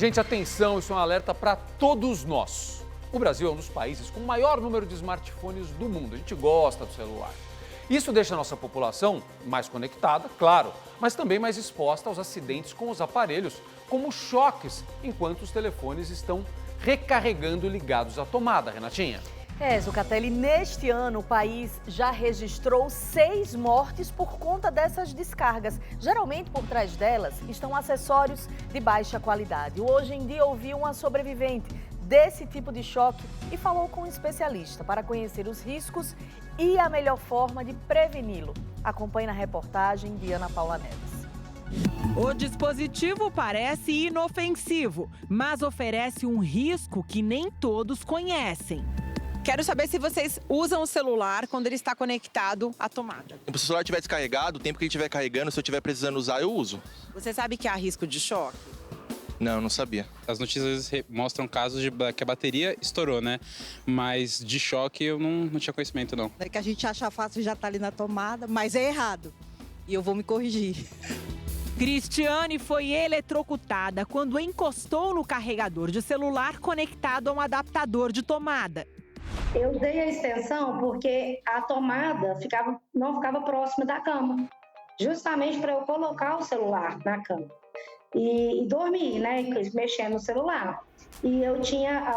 Gente, atenção, isso é um alerta para todos nós. O Brasil é um dos países com o maior número de smartphones do mundo. A gente gosta do celular. Isso deixa a nossa população mais conectada, claro, mas também mais exposta aos acidentes com os aparelhos, como choques, enquanto os telefones estão recarregando ligados à tomada, Renatinha. Zucatelli, neste ano o país já registrou 6 mortes por conta dessas descargas. Geralmente por trás delas estão acessórios de baixa qualidade. Hoje em dia ouvi uma sobrevivente desse tipo de choque e falou com um especialista para conhecer os riscos e a melhor forma de preveni-lo. Acompanhe na reportagem de Ana Paula Neves. O dispositivo parece inofensivo, mas oferece um risco que nem todos conhecem. Quero saber se vocês usam o celular quando ele está conectado à tomada. Se o celular estiver descarregado, o tempo que ele estiver carregando, se eu estiver precisando usar, eu uso. Você sabe que há risco de choque? Não sabia. As notícias mostram casos de que a bateria estourou, né? Mas de choque eu não tinha conhecimento, não. É que a gente acha fácil já estar ali na tomada, mas é errado. E eu vou me corrigir. Cristiane foi eletrocutada quando encostou no carregador de celular conectado a um adaptador de tomada. Eu usei a extensão porque a tomada não ficava próxima da cama, justamente para eu colocar o celular na cama e dormir, né, mexendo no celular. E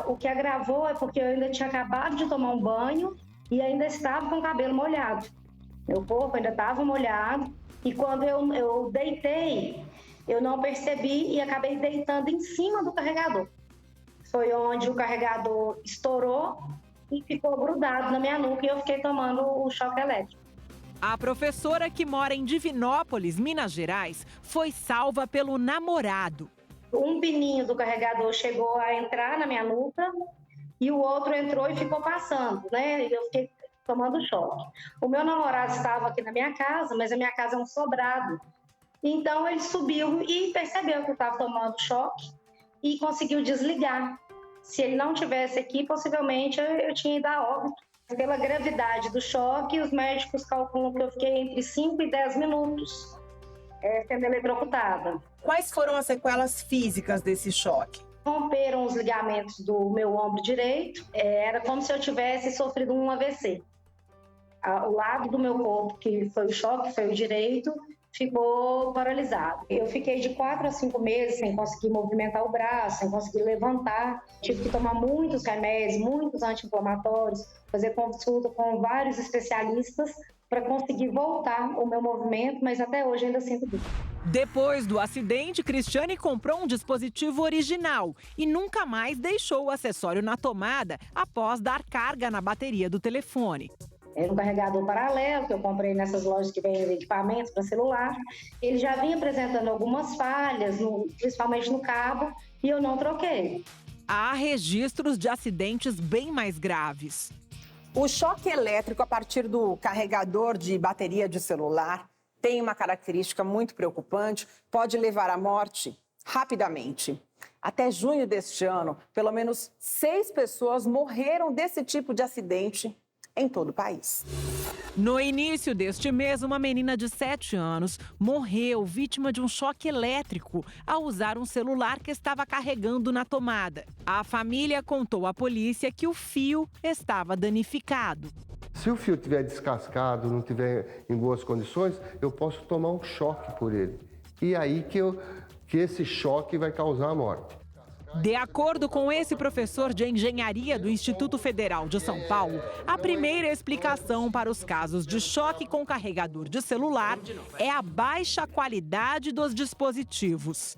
o que agravou é porque eu ainda tinha acabado de tomar um banho e ainda estava com o cabelo molhado. Meu corpo ainda estava molhado e quando eu deitei, eu não percebi e acabei deitando em cima do carregador. Foi onde o carregador estourou e ficou grudado na minha nuca e eu fiquei tomando o choque elétrico. A professora, que mora em Divinópolis, Minas Gerais, foi salva pelo namorado. Um pininho do carregador chegou a entrar na minha nuca e o outro entrou e ficou passando, né? E eu fiquei tomando choque. O meu namorado estava aqui na minha casa, mas a minha casa é um sobrado. Então ele subiu e percebeu que eu estava tomando choque e conseguiu desligar. Se ele não tivesse aqui, possivelmente eu tinha ido a óbito. Pela gravidade do choque, os médicos calculam que eu fiquei entre 5 e 10 minutos sendo eletrocutada. Quais foram as sequelas físicas desse choque? Romperam os ligamentos do meu ombro direito, era como se eu tivesse sofrido um AVC. O lado do meu corpo, que foi o choque, foi o direito, ficou paralisado. Eu fiquei de 4 a 5 meses sem conseguir movimentar o braço, sem conseguir levantar. Tive que tomar muitos remédios, muitos anti-inflamatórios, fazer consulta com vários especialistas para conseguir voltar o meu movimento, mas até hoje ainda sinto dor. Depois do acidente, Cristiane comprou um dispositivo original e nunca mais deixou o acessório na tomada após dar carga na bateria do telefone. Era um carregador paralelo que eu comprei nessas lojas que vendem equipamentos para celular. Ele já vinha apresentando algumas falhas, principalmente no cabo, e eu não troquei. Há registros de acidentes bem mais graves. O choque elétrico a partir do carregador de bateria de celular tem uma característica muito preocupante, pode levar à morte rapidamente. Até junho deste ano, pelo menos 6 pessoas morreram desse tipo de acidente em todo o país. No início deste mês, uma menina de 7 anos morreu vítima de um choque elétrico ao usar um celular que estava carregando na tomada. A família contou à polícia que o fio estava danificado. Se o fio estiver descascado, não estiver em boas condições, eu posso tomar um choque por ele. E aí que esse choque vai causar a morte. De acordo com esse professor de engenharia do Instituto Federal de São Paulo, a primeira explicação para os casos de choque com carregador de celular é a baixa qualidade dos dispositivos.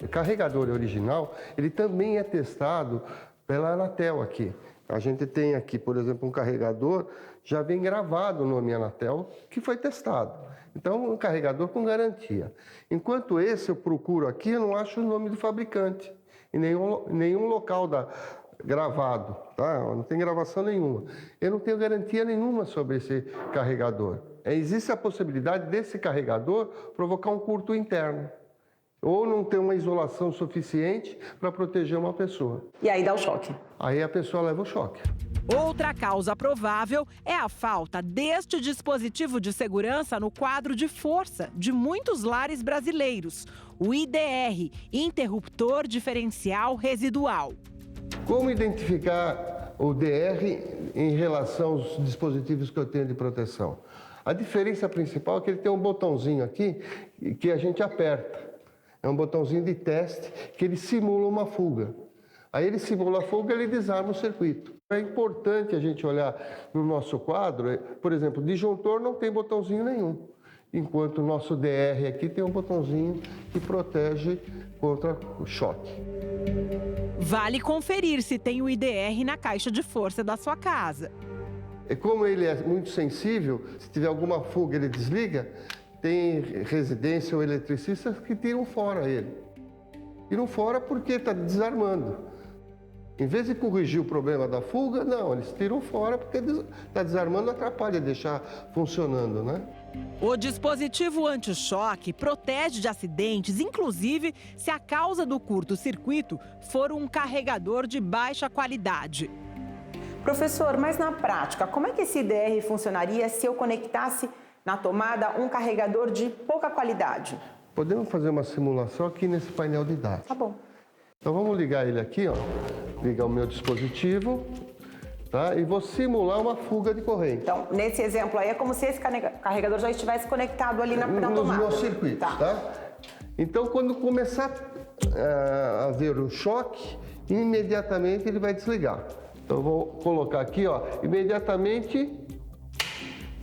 O carregador original, ele também é testado pela Anatel aqui. A gente tem aqui, por exemplo, um carregador, já vem gravado o nome Anatel, que foi testado. Então, um carregador com garantia. Enquanto esse eu procuro aqui, eu não acho o nome do fabricante. Em nenhum local gravado, tá? Não tem gravação nenhuma. Eu não tenho garantia nenhuma sobre esse carregador. Existe a possibilidade desse carregador provocar um curto interno. ou não tem uma isolação suficiente para proteger uma pessoa. E aí dá o choque. Aí a pessoa leva o choque. Outra causa provável é a falta deste dispositivo de segurança no quadro de força de muitos lares brasileiros, o IDR, Interruptor Diferencial Residual. Como identificar o DR em relação aos dispositivos que eu tenho de proteção? A diferença principal é que ele tem um botãozinho aqui que a gente aperta. É um botãozinho de teste que ele simula uma fuga. Aí ele simula a fuga e ele desarma o circuito. É importante a gente olhar no nosso quadro, por exemplo, disjuntor não tem botãozinho nenhum, enquanto o nosso DR aqui tem um botãozinho que protege contra o choque. Vale conferir se tem o IDR na caixa de força da sua casa. E como ele é muito sensível, se tiver alguma fuga ele desliga, tem residência ou eletricistas que tiram fora ele. Tiram fora porque está desarmando. Em vez de corrigir o problema da fuga, não, eles tiram fora porque está desarmando, atrapalha deixar funcionando, né? O dispositivo anti-choque protege de acidentes, inclusive se a causa do curto-circuito for um carregador de baixa qualidade. Professor, mas na prática, como é que esse IDR funcionaria se eu conectasse na tomada um carregador de pouca qualidade? Podemos fazer uma simulação aqui nesse painel de dados. Tá bom. Então vamos ligar ele aqui, ó. Ligar o meu dispositivo, tá? E vou simular uma fuga de corrente. Então, nesse exemplo aí, é como se esse carregador já estivesse conectado ali na tomada. Nos meus circuitos, tá? Então, quando começar a haver o choque, imediatamente ele vai desligar. Então, eu vou colocar aqui, ó, imediatamente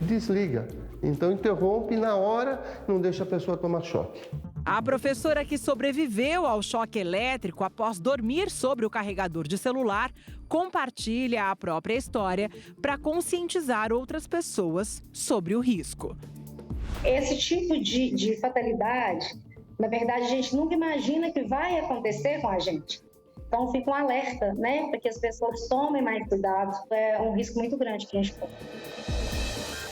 desliga. Então, interrompe na hora, não deixa a pessoa tomar choque. A professora que sobreviveu ao choque elétrico após dormir sobre o carregador de celular compartilha a própria história para conscientizar outras pessoas sobre o risco. Esse tipo de fatalidade, na verdade, a gente nunca imagina que vai acontecer com a gente. Então, fica um alerta, né, para que as pessoas tomem mais cuidado. É um risco muito grande que a gente tem.